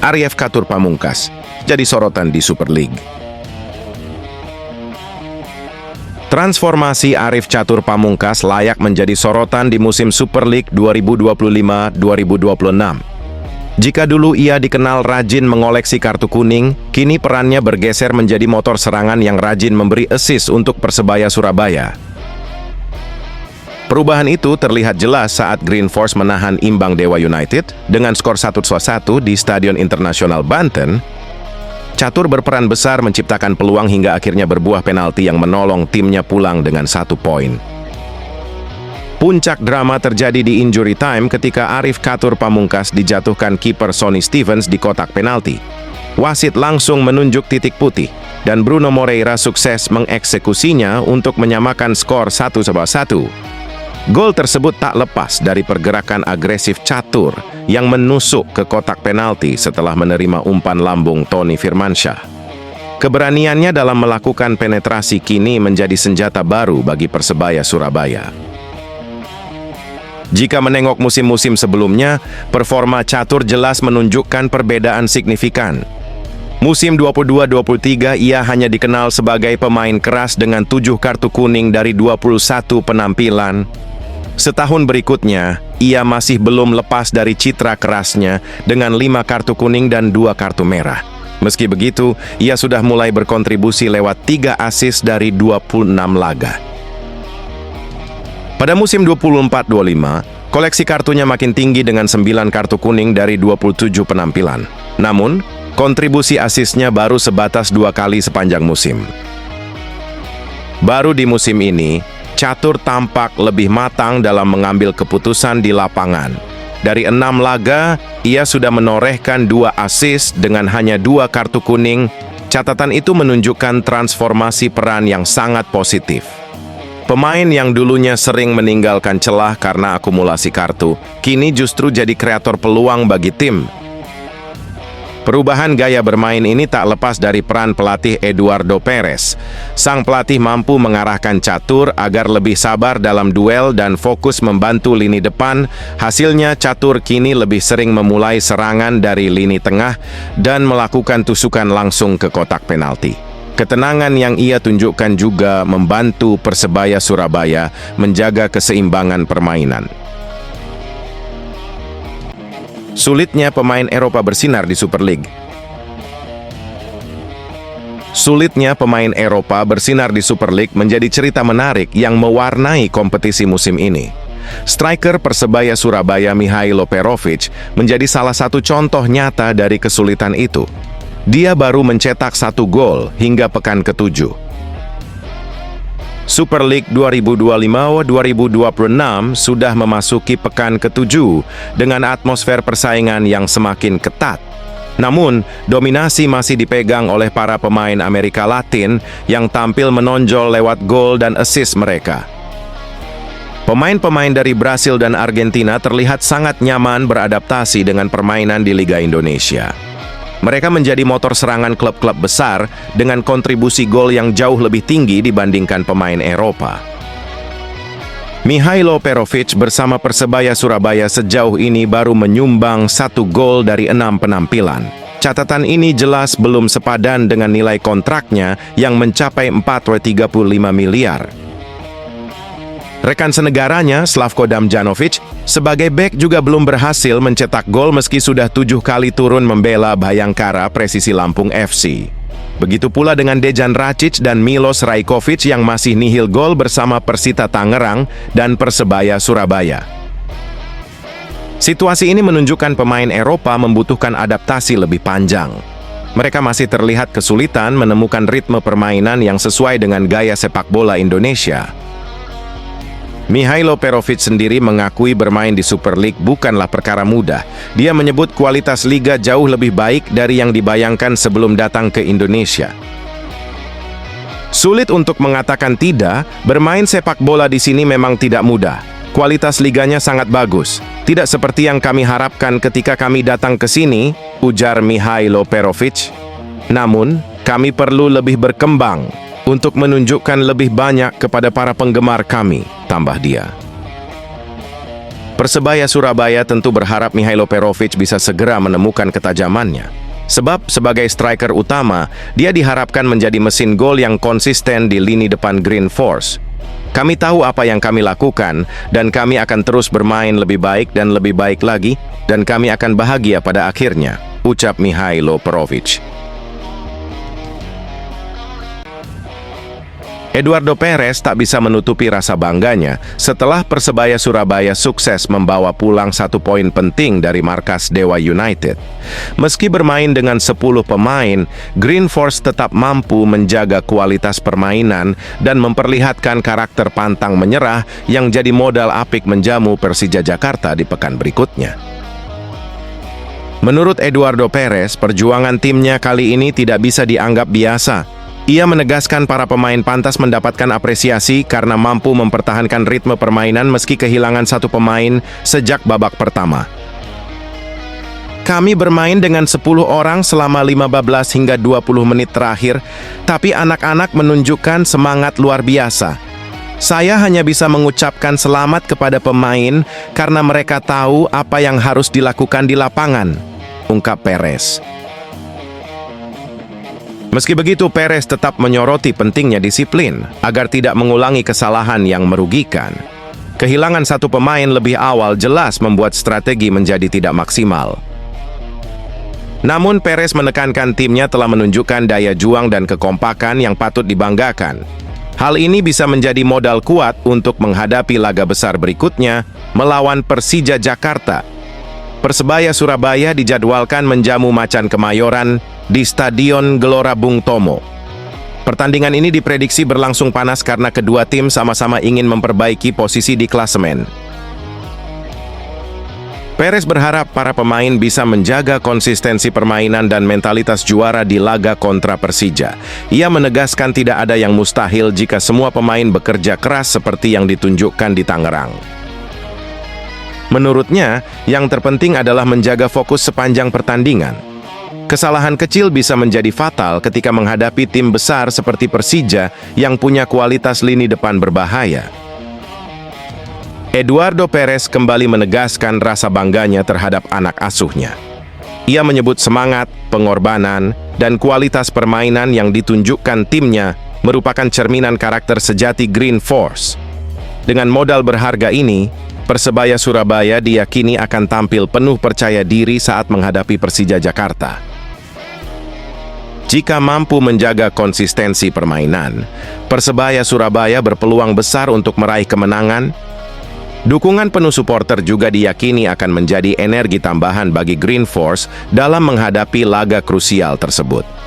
Arif Catur Pamungkas jadi sorotan di Super League. Transformasi Arif Catur Pamungkas layak menjadi sorotan di musim Super League 2025-2026. Jika dulu ia dikenal rajin mengoleksi kartu kuning, kini perannya bergeser menjadi motor serangan yang rajin memberi assist untuk Persebaya Surabaya. Perubahan itu terlihat jelas saat Green Force menahan imbang Dewa United dengan skor 1-1 di Stadion Internasional Banten. Catur berperan besar menciptakan peluang hingga akhirnya berbuah penalti yang menolong timnya pulang dengan 1 poin. Puncak drama terjadi di injury time ketika Arif Catur Pamungkas dijatuhkan kiper Sonny Stevens di kotak penalti. Wasit langsung menunjuk titik putih dan Bruno Moreira sukses mengeksekusinya untuk menyamakan skor 1-1. Gol tersebut tak lepas dari pergerakan agresif Catur yang menusuk ke kotak penalti setelah menerima umpan lambung Tony Firmansyah. Keberaniannya dalam melakukan penetrasi kini menjadi senjata baru bagi Persebaya Surabaya. Jika menengok musim-musim sebelumnya, performa Catur jelas menunjukkan perbedaan signifikan. Musim 22-23 ia hanya dikenal sebagai pemain keras dengan 7 kartu kuning dari 21 penampilan. Setahun berikutnya, ia masih belum lepas dari citra kerasnya dengan 5 kartu kuning dan 2 kartu merah. Meski begitu, ia sudah mulai berkontribusi lewat 3 assist dari 26 laga. Pada musim 24-25, koleksi kartunya makin tinggi dengan 9 kartu kuning dari 27 penampilan. Namun, kontribusi asisnya baru sebatas 2 kali sepanjang musim. Baru di musim ini, Catur tampak lebih matang dalam mengambil keputusan di lapangan. Dari 6 laga, ia sudah menorehkan 2 assist dengan hanya 2 kartu kuning. Catatan itu menunjukkan transformasi peran yang sangat positif. Pemain yang dulunya sering meninggalkan celah karena akumulasi kartu, kini justru jadi kreator peluang bagi tim. Perubahan gaya bermain ini tak lepas dari peran pelatih Eduardo Perez. Sang pelatih mampu mengarahkan Catur agar lebih sabar dalam duel dan fokus membantu lini depan. Hasilnya Catur kini lebih sering memulai serangan dari lini tengah dan melakukan tusukan langsung ke kotak penalti. Ketenangan yang ia tunjukkan juga membantu Persebaya Surabaya menjaga keseimbangan permainan. Sulitnya pemain Eropa bersinar di Super League. Sulitnya pemain Eropa bersinar di Super League menjadi cerita menarik yang mewarnai kompetisi musim ini. Striker Persebaya Surabaya Mihailo Perovic menjadi salah satu contoh nyata dari kesulitan itu. Dia baru mencetak 1 gol hingga pekan ke-7. Super League 2025-2026 sudah memasuki pekan ke-7 dengan atmosfer persaingan yang semakin ketat. Namun, dominasi masih dipegang oleh para pemain Amerika Latin yang tampil menonjol lewat gol dan assist mereka. Pemain-pemain dari Brasil dan Argentina terlihat sangat nyaman beradaptasi dengan permainan di Liga Indonesia. Mereka menjadi motor serangan klub-klub besar dengan kontribusi gol yang jauh lebih tinggi dibandingkan pemain Eropa. Mihailo Perovic bersama Persebaya Surabaya sejauh ini baru menyumbang 1 gol dari 6 penampilan. Catatan ini jelas belum sepadan dengan nilai kontraknya yang mencapai 4,35 miliar. Rekan senegaranya, Slavko Damjanovic, sebagai bek juga belum berhasil mencetak gol meski sudah 7 kali turun membela Bayangkara Presisi Lampung FC. Begitu pula dengan Dejan Racic dan Milos Rajkovic yang masih nihil gol bersama Persita Tangerang dan Persebaya Surabaya. Situasi ini menunjukkan pemain Eropa membutuhkan adaptasi lebih panjang. Mereka masih terlihat kesulitan menemukan ritme permainan yang sesuai dengan gaya sepak bola Indonesia. Mihailo Perovic sendiri mengakui bermain di Super League bukanlah perkara mudah. Dia menyebut kualitas liga jauh lebih baik dari yang dibayangkan sebelum datang ke Indonesia. Sulit untuk mengatakan tidak, bermain sepak bola di sini memang tidak mudah. Kualitas liganya sangat bagus. Tidak seperti yang kami harapkan ketika kami datang ke sini, ujar Mihailo Perovic. Namun, kami perlu lebih berkembang. untuk menunjukkan lebih banyak kepada para penggemar kami, tambah dia. Persebaya Surabaya tentu berharap Mihailo Perovic bisa segera menemukan ketajamannya. Sebab sebagai striker utama, dia diharapkan menjadi mesin gol yang konsisten di lini depan Green Force. Kami tahu apa yang kami lakukan, dan kami akan terus bermain lebih baik dan lebih baik lagi, dan kami akan bahagia pada akhirnya, ucap Mihailo Perovic. Eduardo Perez tak bisa menutupi rasa bangganya setelah Persebaya Surabaya sukses membawa pulang 1 poin penting dari markas Dewa United. Meski bermain dengan 10 pemain, Green Force tetap mampu menjaga kualitas permainan dan memperlihatkan karakter pantang menyerah yang jadi modal apik menjamu Persija Jakarta di pekan berikutnya. Menurut Eduardo Perez, perjuangan timnya kali ini tidak bisa dianggap biasa. Ia menegaskan para pemain pantas mendapatkan apresiasi karena mampu mempertahankan ritme permainan meski kehilangan 1 pemain sejak babak pertama. Kami bermain dengan 10 orang selama 15 hingga 20 menit terakhir, tapi anak-anak menunjukkan semangat luar biasa. Saya hanya bisa mengucapkan selamat kepada pemain karena mereka tahu apa yang harus dilakukan di lapangan, ungkap Perez. Meski begitu, Perez tetap menyoroti pentingnya disiplin agar tidak mengulangi kesalahan yang merugikan. Kehilangan 1 pemain lebih awal jelas membuat strategi menjadi tidak maksimal. Namun, Perez menekankan timnya telah menunjukkan daya juang dan kekompakan yang patut dibanggakan. Hal ini bisa menjadi modal kuat untuk menghadapi laga besar berikutnya melawan Persija Jakarta. Persebaya Surabaya dijadwalkan menjamu Macan Kemayoran di Stadion Gelora Bung Tomo. Pertandingan ini diprediksi berlangsung panas karena kedua tim sama-sama ingin memperbaiki posisi di klasemen. Perez berharap para pemain bisa menjaga konsistensi permainan dan mentalitas juara di laga kontra Persija. Ia menegaskan tidak ada yang mustahil jika semua pemain bekerja keras seperti yang ditunjukkan di Tangerang. Menurutnya, yang terpenting adalah menjaga fokus sepanjang pertandingan. Kesalahan kecil bisa menjadi fatal ketika menghadapi tim besar seperti Persija yang punya kualitas lini depan berbahaya. Eduardo Perez kembali menegaskan rasa bangganya terhadap anak asuhnya. Ia menyebut semangat, pengorbanan, dan kualitas permainan yang ditunjukkan timnya merupakan cerminan karakter sejati Green Force. Dengan modal berharga ini, Persebaya Surabaya diyakini akan tampil penuh percaya diri saat menghadapi Persija Jakarta. Jika mampu menjaga konsistensi permainan, Persebaya Surabaya berpeluang besar untuk meraih kemenangan. Dukungan penuh supporter juga diyakini akan menjadi energi tambahan bagi Green Force dalam menghadapi laga krusial tersebut.